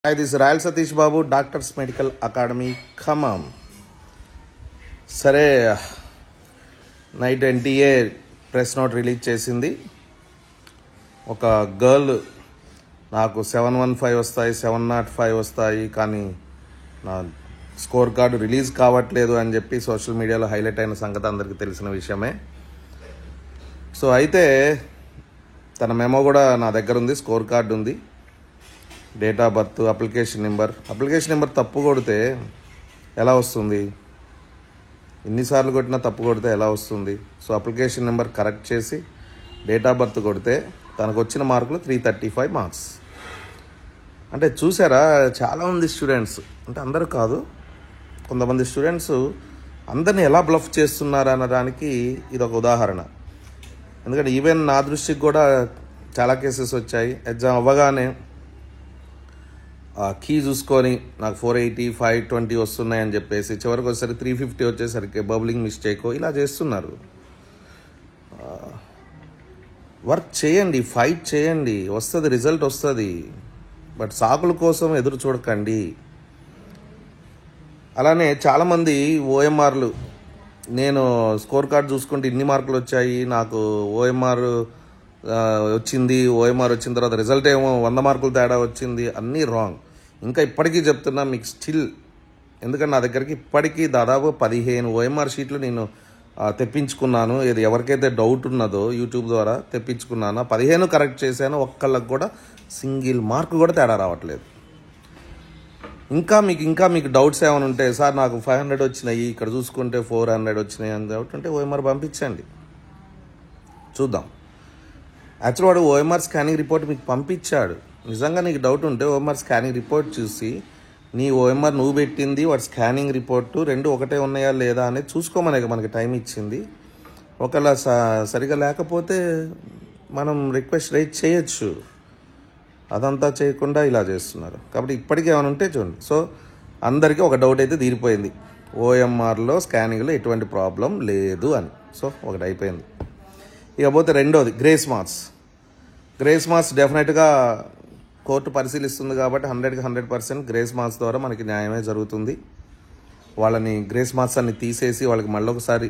Hi, this is Rayal Satish Babu, Doctors Medical Academy, Khammam. సరే, night NTA press note release చేసింది. ఒక girl నాకు 715 వస్తాయి, 705 వస్తాయి, కానీ నా స్కోర్ కార్డు రిలీజ్ కావట్లేదు అని చెప్పి సోషల్ మీడియాలో హైలైట్ అయిన సంగతి అందరికీ తెలిసిన విషయమే. సో అయితే తన మెమో కూడా నా దగ్గర ఉంది, స్కోర్ కార్డు ఉంది, date of birth, application number తప్పు కొడితే ఎలా వస్తుంది? ఎన్నిసార్లు కొట్టినా తప్పు కొడితే ఎలా వస్తుంది? సో అప్లికేషన్ నెంబర్ కరెక్ట్ చేసి డేట్ ఆఫ్ బర్త్ కొడితే తనకు వచ్చిన మార్కులు 335 మార్క్స్. అంటే చూసారా, చాలామంది స్టూడెంట్స్, అంటే అందరూ కాదు, కొంతమంది స్టూడెంట్స్ అందరినీ ఎలా బ్లఫ్ చేస్తున్నారు అనడానికి ఇది ఒక ఉదాహరణ. ఎందుకంటే ఈవెన్ నా దృష్టికి కూడా చాలా కేసెస్ వచ్చాయి. ఎగ్జామ్ అవ్వగానే కీ చూసుకొని నాకు 480, 520 వస్తున్నాయని చెప్పేసి చివరికి వచ్చేసరికి 350 వచ్చేసరికి బబ్లింగ్ మిస్టేక్ ఇలా చేస్తున్నారు. వర్క్ చేయండి, ఫైట్ చేయండి, వస్తుంది, రిజల్ట్ వస్తుంది. బట్ సాకుల కోసం ఎదురు చూడకండి. అలానే చాలామంది ఓఎంఆర్లు, నేను స్కోర్ కార్డ్ చూసుకుంటే ఇన్ని మార్కులు వచ్చాయి, నాకు ఓఎంఆర్ వచ్చిన తర్వాత రిజల్ట్ ఏమో 100 మార్కులు తేడా వచ్చింది, అన్నీ రాంగ్. ఇంకా ఇప్పటికీ చెప్తున్నా మీకు స్టిల్, ఎందుకంటే నా దగ్గరికి ఇప్పటికీ దాదాపు 15 ఓఎంఆర్ షీట్లు నేను తెప్పించుకున్నాను. ఇది ఎవరికైతే డౌట్ ఉన్నదో యూట్యూబ్ ద్వారా తెప్పించుకున్నాను. 15 కరెక్ట్ చేశాను, ఒక్కళ్ళకి కూడా సింగిల్ మార్క్ కూడా తేడా రావట్లేదు. ఇంకా మీకు డౌట్స్ ఏమైనా ఉంటే, సార్ నాకు 500 వచ్చినాయి, ఇక్కడ చూసుకుంటే 400 వచ్చినాయి అని డౌట్ ఉంటే ఓఎంఆర్ పంపించండి, చూద్దాం. యాక్చువల్ వాడు ఓఎంఆర్ స్కానింగ్ రిపోర్ట్ మీకు పంపించాడు. నిజంగా నీకు డౌట్ ఉంటే ఓఎంఆర్ స్కానింగ్ రిపోర్ట్ చూసి నీ ఓఎంఆర్ నువ్వు పెట్టింది, వాడు స్కానింగ్ రిపోర్టు రెండు ఒకటే ఉన్నాయా లేదా అనేది చూసుకోమనే మనకి టైం ఇచ్చింది. ఒకవేళ సరిగా లేకపోతే మనం రిక్వెస్ట్ రైజ్ చేయొచ్చు. అదంతా చేయకుండా ఇలా చేస్తున్నారు. కాబట్టి ఇప్పటికీ ఏమైనా ఉంటే చూడండి. సో అందరికీ ఒక డౌట్ అయితే తీరిపోయింది, ఓఎంఆర్లో స్కానింగ్లో ఎటువంటి ప్రాబ్లం లేదు అని. సో ఒకటి అయిపోయింది. ఇకపోతే రెండోది గ్రేస్ మార్క్స్ డెఫినెట్గా కోర్టు పరిశీలిస్తుంది కాబట్టి 100కి 100% గ్రేస్ మార్క్స్ ద్వారా మనకి న్యాయమే జరుగుతుంది. వాళ్ళని గ్రేస్ మార్క్స్ అన్ని తీసేసి వాళ్ళకి మళ్ళీ ఒకసారి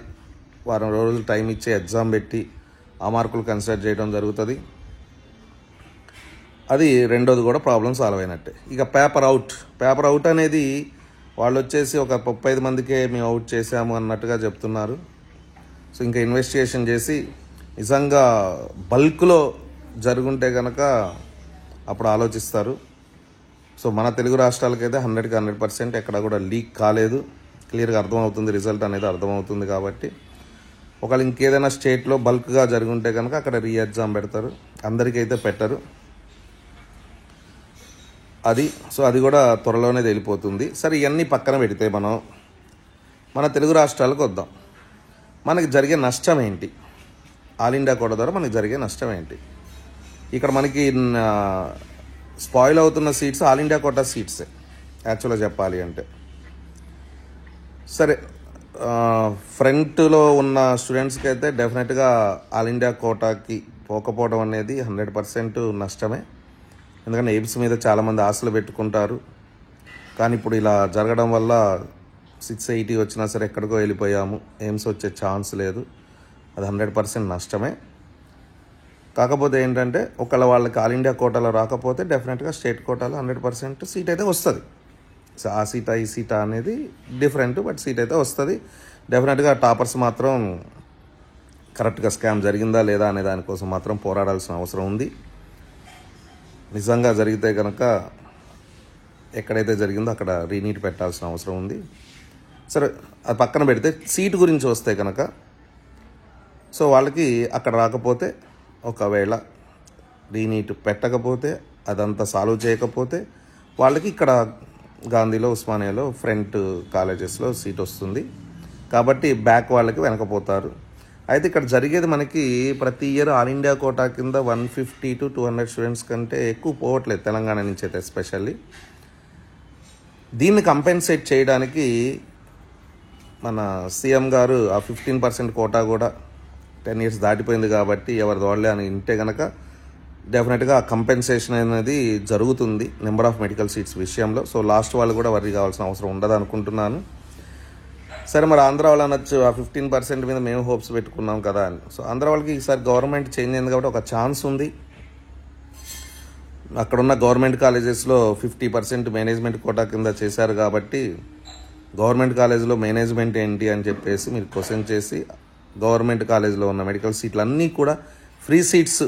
వారం రోజులు టైం ఇచ్చి ఎగ్జామ్ పెట్టి ఆ మార్కులు కన్సిడర్ చేయడం జరుగుతుంది. అది రెండోది కూడా ప్రాబ్లం సాల్వ్ అయినట్టే. ఇక పేపర్ అవుట్ అనేది వాళ్ళు వచ్చేసి ఒక 35 మందికే మేము అవుట్ చేసాము అన్నట్టుగా చెప్తున్నారు. సో ఇంకా ఇన్వెస్టిగేషన్ చేసి నిజంగా బల్క్లో జరుగుంటే కనుక అప్పుడు ఆలోచిస్తారు. సో మన తెలుగు రాష్ట్రాలకైతే 100కి 100% ఎక్కడ కూడా లీక్ కాలేదు, క్లియర్గా అర్థమవుతుంది, రిజల్ట్ అనేది అర్థమవుతుంది. కాబట్టి ఒకవేళ ఇంకేదైనా స్టేట్లో బల్క్గా జరుగుంటే కనుక అక్కడ రీ ఎగ్జామ్ పెడతారు, అందరికైతే పెట్టరు. అది కూడా త్వరలోనే తెలిపోతుంది. సరే, ఇవన్నీ పక్కన పెడితే మన తెలుగు రాష్ట్రాలకు వద్దాం. మనకి జరిగే నష్టం ఏంటి? ఆల్ ఇండియా కోటా ద్వారా మనకి జరిగే నష్టం ఏంటి? ఇక్కడ మనకి స్పాయిల్ అవుతున్న సీట్స్ ఆల్ ఇండియా కోటా సీట్సే యాక్చువల్గా చెప్పాలి అంటే. సరే, ఫ్రంట్లో ఉన్న స్టూడెంట్స్కి అయితే డెఫినెట్గా ఆల్ ఇండియా కోటాకి పోకపోవడం అనేది 100% నష్టమే. ఎందుకంటే ఎయిమ్స్ మీద చాలామంది ఆశలు పెట్టుకుంటారు, కానీ ఇప్పుడు ఇలా జరగడం వల్ల 680 వచ్చినా సరే ఎక్కడికో వెళ్ళిపోయాము, ఎయిమ్స్ వచ్చే ఛాన్స్ లేదు. అది 100% నష్టమే. కాకపోతే ఏంటంటే ఒకవేళ వాళ్ళకి ఆల్ ఇండియా కోటాలో రాకపోతే డెఫినెట్గా స్టేట్ కోటాలో 100% సీట్ అయితే వస్తుంది. సో ఆ సీటా ఈ సీటా అనేది డిఫరెంట్, బట్ సీట్ అయితే వస్తుంది. డెఫినెట్గా టాపర్స్ మాత్రం కరెక్ట్గా స్కామ్ జరిగిందా లేదా అనే దానికోసం మాత్రం పోరాడాల్సిన అవసరం ఉంది. నిజంగా జరిగితే కనుక ఎక్కడైతే జరిగిందో అక్కడ రీనీట్ పెట్టాల్సిన అవసరం ఉంది. సరే, అది పక్కన పెడితే సీటు గురించి వస్తే కనుక, సో వాళ్ళకి అక్కడ రాకపోతే, ఒకవేళ రీనీట్ పెట్టకపోతే, అదంతా సాల్వ్ చేయకపోతే వాళ్ళకి ఇక్కడ గాంధీలో, ఉస్మానియాలో, ఫ్రంట్ కాలేజెస్లో సీట్ వస్తుంది. కాబట్టి బ్యాక్ వాళ్ళకి వెనకపోతారు. అయితే ఇక్కడ జరిగేది మనకి ప్రతి ఇయర్ ఆల్ ఇండియా కోటా కింద 150 to 200 స్టూడెంట్స్ కంటే ఎక్కువ పోవట్లేదు తెలంగాణ నుంచి అయితే ఎస్పెషల్లీ. దీన్ని కంపెన్సేట్ చేయడానికి మన సీఎం గారు ఆ 15% కోటా కూడా 10 years దాటిపోయింది కాబట్టి ఎవరిది వాళ్ళే అని ఉంటే కనుక డెఫినెట్గా కంపెన్సేషన్ అనేది జరుగుతుంది నెంబర్ ఆఫ్ మెడికల్ సీట్స్ విషయంలో. సో లాస్ట్ వాళ్ళు కూడా వర్రీ కావాల్సిన అవసరం ఉండదు అనుకుంటున్నాను. సరే, మరి ఆంధ్ర వాళ్ళు అనొచ్చు ఆ 15% మీద మేము హోప్స్ పెట్టుకున్నాం కదా అని. సో ఆంధ్ర వాళ్ళకి ఈసారి గవర్నమెంట్ చేంజ్ అయింది కాబట్టి ఒక ఛాన్స్ ఉంది. అక్కడున్న గవర్నమెంట్ కాలేజెస్లో 50% మేనేజ్మెంట్ కోటా కింద చేశారు కాబట్టి గవర్నమెంట్ కాలేజీలో మేనేజ్మెంట్ ఏంటి అని చెప్పేసి మీరు క్వశ్చన్ చేసి గవర్నమెంట్ కాలేజీలో ఉన్న మెడికల్ సీట్లు అన్నీ కూడా ఫ్రీ సీట్స్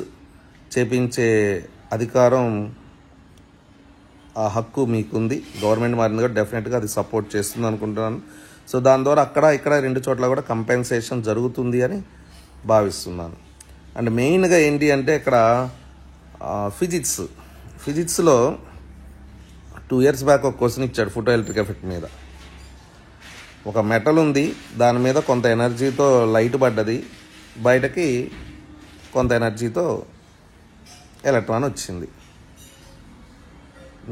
చేపించే అధికారం, ఆ హక్కు మీకుంది. గవర్నమెంట్ మారింది కూడా డెఫినెట్గా అది సపోర్ట్ చేస్తుంది అనుకుంటున్నాను. సో దాని ద్వారా అక్కడ ఇక్కడ 2 చోట్ల కూడా కంపెన్సేషన్ జరుగుతుంది అని భావిస్తున్నాను. అండ్ మెయిన్గా ఏంటి అంటే ఇక్కడ ఫిజిక్స్లో 2 years బ్యాక్ ఒక క్వశ్చన్ ఇచ్చాడు ఫోటో ఎలక్ట్రిక్ ఎఫెక్ట్ మీద. ఒక మెటల్ ఉంది, దాని మీద కొంత ఎనర్జీతో లైట్ పడ్డది, బయటకి కొంత ఎనర్జీతో ఎలక్ట్రాన్ వచ్చింది.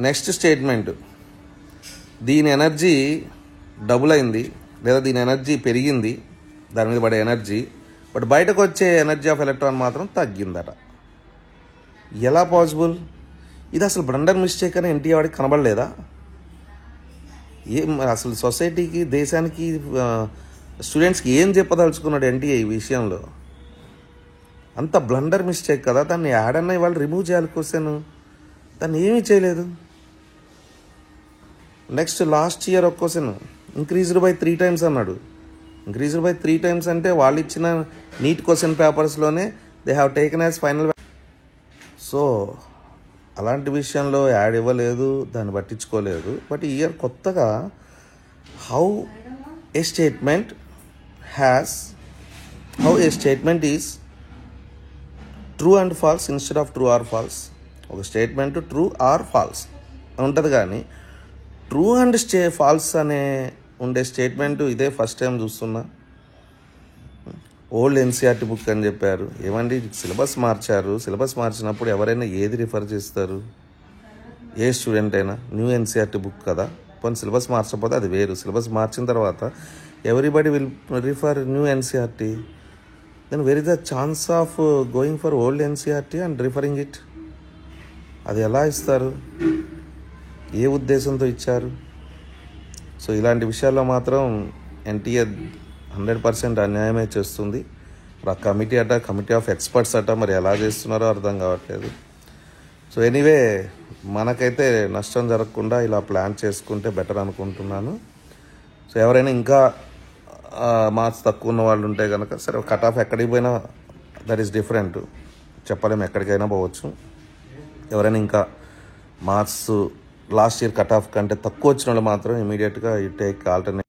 నెక్స్ట్ స్టేట్మెంట్, దీని ఎనర్జీ డబుల్ అయింది లేదా దీని ఎనర్జీ పెరిగింది, దాని మీద పడే ఎనర్జీ, బట్ బయటకు వచ్చే ఎనర్జీ ఆఫ్ ఎలక్ట్రాన్ మాత్రం తగ్గిందట. ఎలా పాసిబుల్? ఇది అసలు బ్లండర్ మిస్టేక్ అని ఎన్టీఆర్ వాడికి కనబడలేదా? ఏం అసలు సొసైటీకి, దేశానికి, స్టూడెంట్స్కి ఏం చెప్పదలుచుకున్నాడు ఎన్టీఏ ఈ విషయంలో? అంత బ్లండర్ మిస్టేక్ కదా, దాన్ని యాడ్ అన్న వాళ్ళు రిమూవ్ చేయాలి క్వశ్చన్, దాన్ని ఏమీ చేయలేదు. నెక్స్ట్ లాస్ట్ ఇయర్ ఒక క్వశ్చన్ ఇంక్రీజ్డ్ బై 3 times అన్నాడు. ఇంక్రీజ్డ్ బై 3 times అంటే వాళ్ళు ఇచ్చిన నీట్ క్వశ్చన్ పేపర్స్లోనే they have taken as final. So అలాంటి విషయంలో యాడ్ ఇవ్వలేదు, దాన్ని పట్టించుకోలేదు. బట్ ఈ ఇయర్ కొత్తగా how a statement is true and false instead of true or false. ఒక స్టేట్మెంట్ ట్రూ ఆర్ ఫాల్స్ ఉంటుంది, కానీ ట్రూ అండ్ ఫాల్స్ అనే ఉండే స్టేట్మెంట్ ఇదే ఫస్ట్ టైం చూస్తున్నా. ఓల్డ్ ఎన్సీఆర్టీ బుక్ అని చెప్పారు. ఏమండి, సిలబస్ మార్చారు. సిలబస్ మార్చినప్పుడు ఎవరైనా ఏది రిఫర్ చేస్తారు? ఏ స్టూడెంట్ అయినా న్యూ ఎన్సీఆర్టీ బుక్ కదా. కొన్ని సిలబస్ మార్చకపోతే అది వేరు. సిలబస్ మార్చిన తర్వాత everybody will refer new NCERT. Then where is the chance of going for old NCERT and referring it? అది ఎలా ఇస్తారు? ఏ ఉద్దేశంతో ఇచ్చారు? సో ఇలాంటి విషయాల్లో మాత్రం ఎన్టీఆర్ 100% అన్యాయమే చేస్తుంది. ఆ కమిటీ కమిటీ ఆఫ్ ఎక్స్పర్ట్స్ మరి ఎలా చేస్తున్నారో అర్థం కావట్లేదు. సో ఎనీవే, మనకైతే నష్టం జరగకుండా ఇలా ప్లాన్ చేసుకుంటే బెటర్ అనుకుంటున్నాను. సో ఎవరైనా ఇంకా మార్క్స్ తక్కువ ఉన్న వాళ్ళు ఉంటే కనుక, సరే కట్ ఆఫ్ ఎక్కడికి పోయినా దట్ ఈస్ డిఫరెంట్, చెప్పలేము, ఎక్కడికైనా పోవచ్చు. ఎవరైనా ఇంకా marks last year cut off కంటే తక్కువ వచ్చిన వాళ్ళు మాత్రం ఇమీడియట్గా యూ టేక్ ఆల్టర్నేట్